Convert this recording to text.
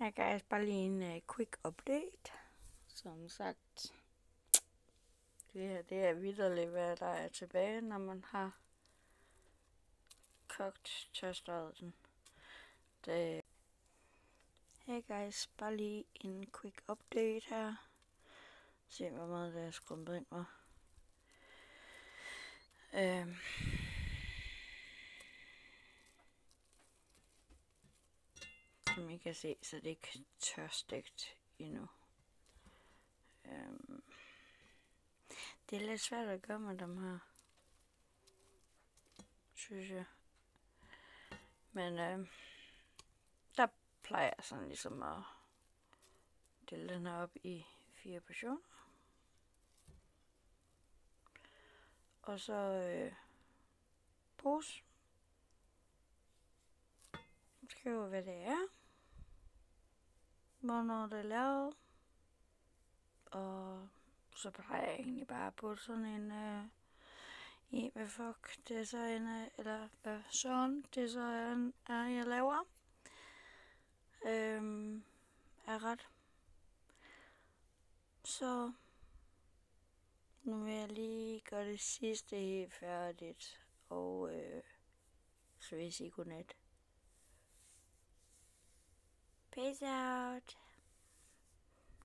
Hey guys, bare lige en quick update. Som sagt, det her det er vitterligt, hvad der er tilbage, når man har kogt tørstøden. Hey guys, bare lige en quick update her. Se hvor meget der er skrumpet ind mig. Som I kan se, så det er ikke tørstegt endnu. Det er lidt svært at gøre med dem her, synes jeg. Men der plejer jeg sådan ligesom at dele den her op i 4 portioner. Og så pose. Skriver hvad det er. Hvornår det er lavet. Og så plejer jeg egentlig bare at putte sådan en hvad fuck det er så eller hvad sådan det så er jeg laver. Er ret. Så nu vil jeg lige gøre det sidste helt færdigt. Og så vil jeg sige godnat. Peace out.